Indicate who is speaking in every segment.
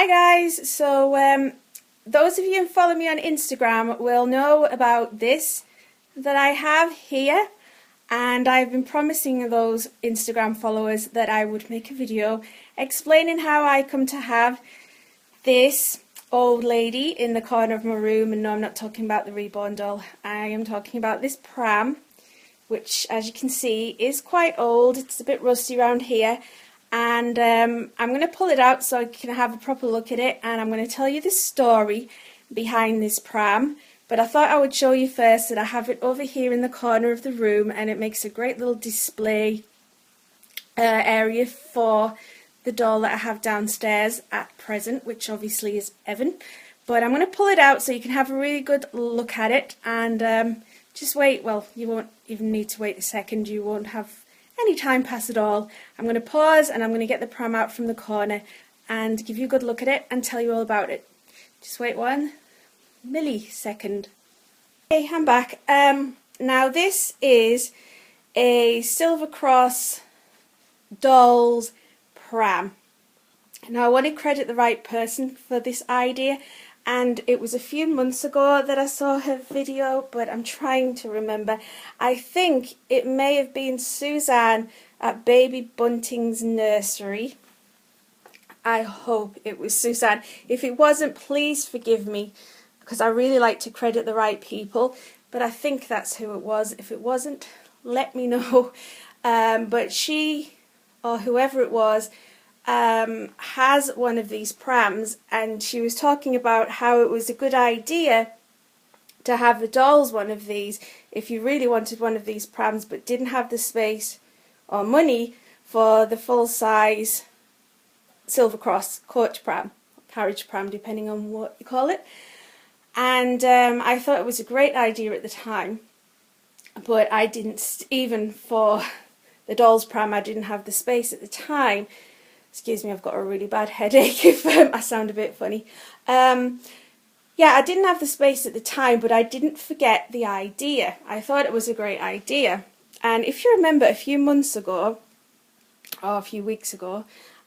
Speaker 1: Hi guys, those of you who follow me on Instagram will know about this that I have here, and I've been promising those Instagram followers that I would make a video explaining how I come to have this old lady in the corner of my room. And no, I'm not talking about the reborn doll, I am talking about this pram, which as you can see is quite old. It's a bit rusty around here. And I'm going to pull it out so I can have a proper look at it, and I'm going to tell you the story behind this pram. But I thought I would show you first that I have it over here in the corner of the room, and it makes a great little display area for the doll that I have downstairs at present, which obviously is Evan. But I'm going to pull it out so you can have a really good look at it, and just wait. Well, you won't even need to wait a second, you won't have any time pass at all. I'm going to pause and I'm going to get the pram out from the corner and give you a good look at it and tell you all about it. Just wait 1 millisecond. Okay, I'm back. Now this is a Silver Cross dolls pram. Now I want to credit the right person for this idea, and it was a few months ago that I saw her video, but I'm trying to remember. I think it may have been Suzanne at Baby Bunting's nursery. I hope it was Suzanne. If it wasn't, please forgive me, because I really like to credit the right people, but I think that's who it was. If it wasn't, let me know. But she, or whoever it was, has one of these prams, and she was talking about how it was a good idea to have the dolls one of these if you really wanted one of these prams but didn't have the space or money for the full-size Silver Cross coach pram, carriage pram, depending on what you call it. And I thought it was a great idea at the time, but I didn't, even for the dolls pram, I didn't have the space at the time. Excuse me, I've got a really bad headache if I sound a bit funny. Yeah, I didn't have the space at the time, but I didn't forget the idea. I thought it was a great idea. And if you remember, a few months ago, or a few weeks ago,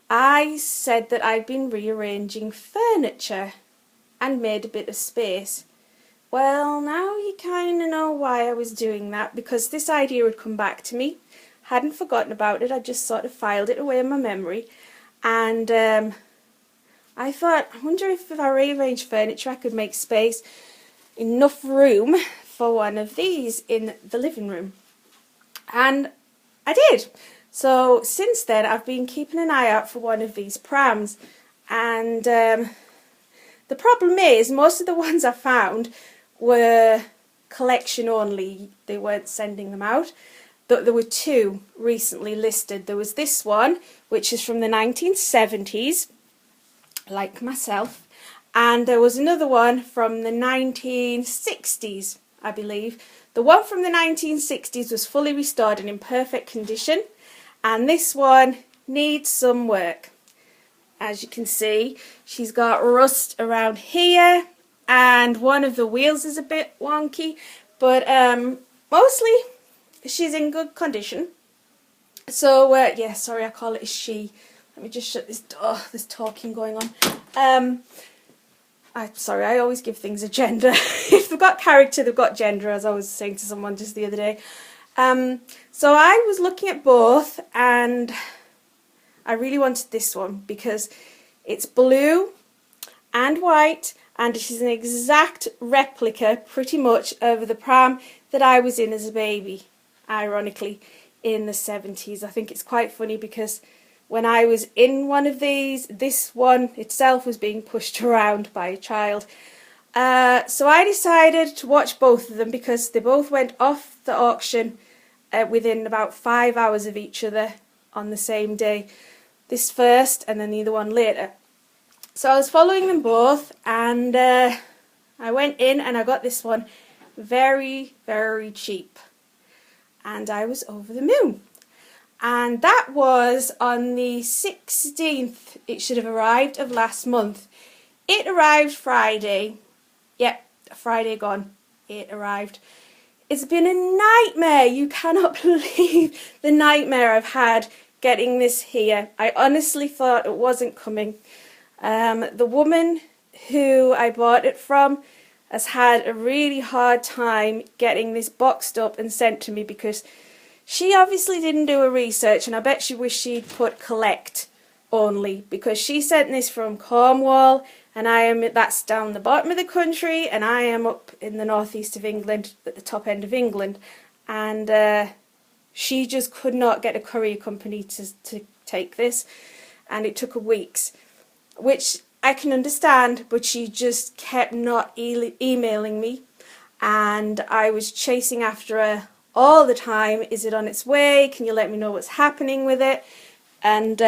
Speaker 1: I said that I'd been rearranging furniture and made a bit of space. Well, now you kind of know why I was doing that, because this idea had come back to me. Hadn't forgotten about it, I just sort of filed it away in my memory. And I thought, I wonder if I rearrange furniture I could make space, enough room for one of these in the living room. And I did. So since then I've been keeping an eye out for one of these prams, and the problem is most of the ones I found were collection only. They weren't sending them out. There were two recently listed. There was this one, which is from the 1970s, like myself, and there was another one from the 1960s, I believe. The one from the 1960s was fully restored and in perfect condition, and this one needs some work. As you can see, she's got rust around here, and one of the wheels is a bit wonky, but mostly she's in good condition. So yeah, sorry I call it a she. Let me just shut this door. There's talking going on. I'm sorry, I always give things a gender. If they've got character, they've got gender, as I was saying to someone just the other day. So I was looking at both, and I really wanted this one because it's blue and white, and it is an exact replica, pretty much, of the pram that I was in as a baby. Ironically, in the 70s. I think it's quite funny because when I was in one of these, this one itself was being pushed around by a child. So I decided to watch both of them because they both went off the auction within about 5 hours of each other on the same day. This first and then the other one later. So I was following them both, and I went in and I got this one very, very cheap. And I was over the moon. And that was on the 16th, it should have arrived, of last month. It arrived Friday. Yep, Friday gone. It arrived. It's been a nightmare. You cannot believe the nightmare I've had getting this here. I honestly thought it wasn't coming. The woman who I bought it from has had a really hard time getting this boxed up and sent to me because she obviously didn't do a research, and I bet she wished she'd put collect only, because she sent this from Cornwall, and that's down the bottom of the country, and I am up in the northeast of England, at the top end of England, and she just could not get a courier company to take this, and it took her weeks, which I can understand, but she just kept not emailing me, and I was chasing after her all the time. Is it on its way? Can you let me know what's happening with it? And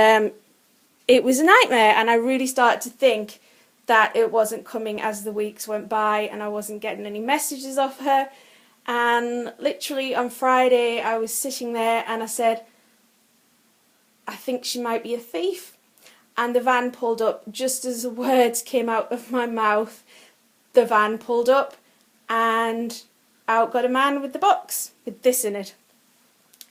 Speaker 1: it was a nightmare, and I really started to think that it wasn't coming as the weeks went by, and I wasn't getting any messages off her. And literally on Friday I was sitting there and I said, I think she might be a thief. And the van pulled up. Just as the words came out of my mouth, the van pulled up, and out got a man with the box with this in it.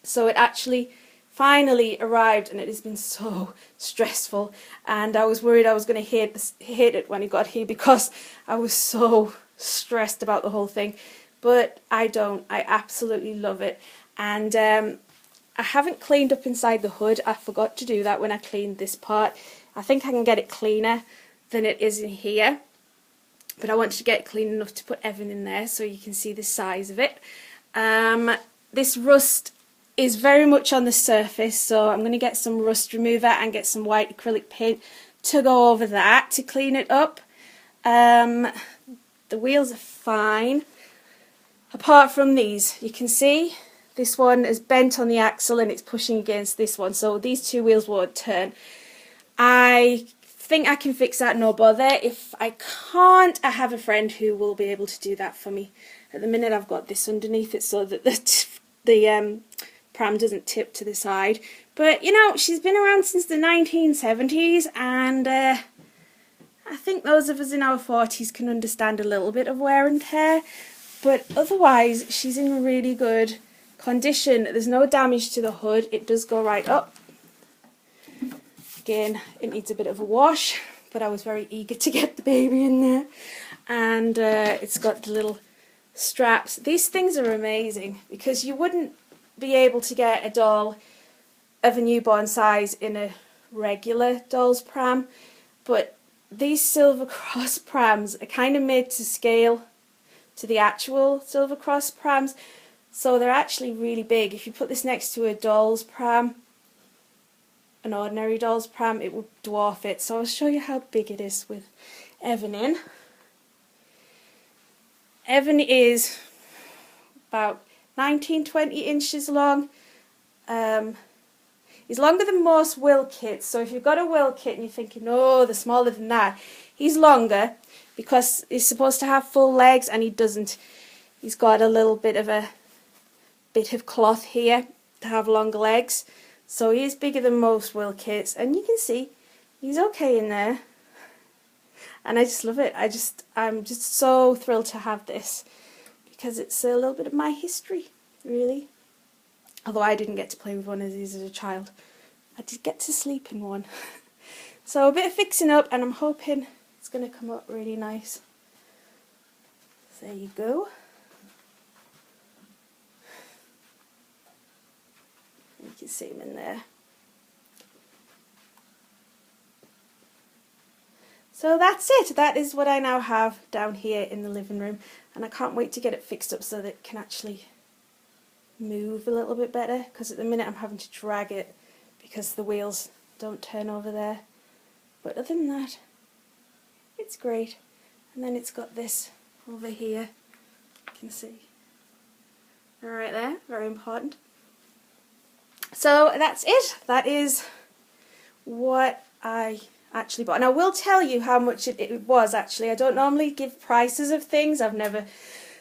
Speaker 1: So it actually finally arrived, and it has been so stressful, and I was worried I was going to hate it when it got here because I was so stressed about the whole thing. But I don't. I absolutely love it. And I haven't cleaned up inside the hood. I forgot to do that when I cleaned this part. I think I can get it cleaner than it is in here, but I wanted to get it clean enough to put Evan in there so you can see the size of it. This rust is very much on the surface, so I'm going to get some rust remover and get some white acrylic paint to go over that to clean it up. The wheels are fine, apart from these. You can see this one is bent on the axle and it's pushing against this one, so these two wheels won't turn. I think I can fix that, no bother. If I can't, I have a friend who will be able to do that for me. At the minute I've got this underneath it so that the pram doesn't tip to the side. But you know, she's been around since the 1970s, and I think those of us in our 40s can understand a little bit of wear and tear. But otherwise, she's in really good condition. There's no damage to the hood. It does go right up. Again, it needs a bit of a wash, but I was very eager to get the baby in there. And it's got the little straps. These things are amazing because you wouldn't be able to get a doll of a newborn size in a regular doll's pram, but these Silver Cross prams are kind of made to scale to the actual Silver Cross prams, so they're actually really big. If you put this next to a doll's pram, an ordinary doll's pram, it would dwarf it. So I'll show you how big it is with Evan in. Evan is about 19-20 inches long. He's longer than most will kits, so if you've got a will kit and you're thinking, oh, they're smaller than that, he's longer because he's supposed to have full legs and he doesn't. He's got a little bit of cloth here to have longer legs. So he is bigger than most will kits, and you can see he's okay in there. And I just love it. I'm just so thrilled to have this because it's a little bit of my history, really. Although I didn't get to play with one of these as a child, I did get to sleep in one. So a bit of fixing up, and I'm hoping it's going to come up really nice. So there you go. You can see him in there. So that's it. That is what I now have down here in the living room, and I can't wait to get it fixed up so that it can actually move a little bit better, because at the minute I'm having to drag it because the wheels don't turn over there. But other than that, it's great. And then it's got this over here, you can see right there, very important. So that's it. That is what I actually bought. And I will tell you how much it was actually. I don't normally give prices of things. I've never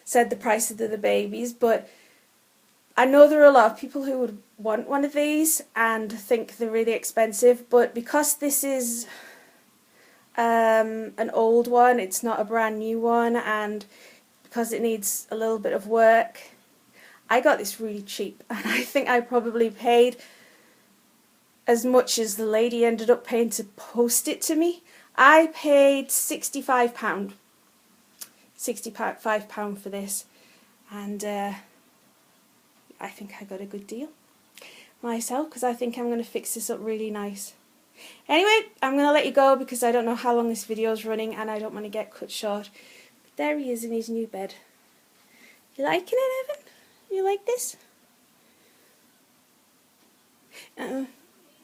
Speaker 1: said the prices of the babies, but I know there are a lot of people who would want one of these and think they're really expensive, but because this is an old one, it's not a brand new one, and because it needs a little bit of work, I got this really cheap, and I think I probably paid as much as the lady ended up paying to post it to me. I paid £65. £65 for this, and I think I got a good deal myself, because I think I'm going to fix this up really nice. Anyway, I'm going to let you go because I don't know how long this video is running and I don't want to get cut short. But there he is in his new bed. You liking it, Evan? You like this?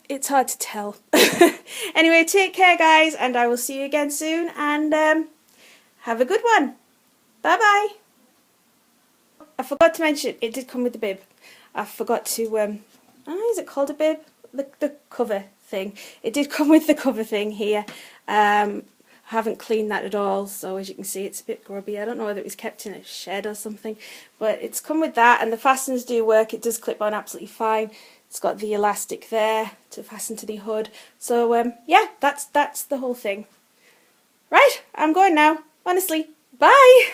Speaker 1: It's hard to tell. Anyway, take care guys, and I will see you again soon, and have a good one. Bye bye. I forgot to mention, it did come with the bib. I forgot to, is it called a bib? The cover thing. It did come with the cover thing here. I haven't cleaned that at all, so as you can see it's a bit grubby. I don't know whether it was kept in a shed or something, but it's come with that, and the fasteners do work. It does clip on absolutely fine. It's got the elastic there to fasten to the hood. So yeah, that's the whole thing. Right, I'm going now. Honestly, bye!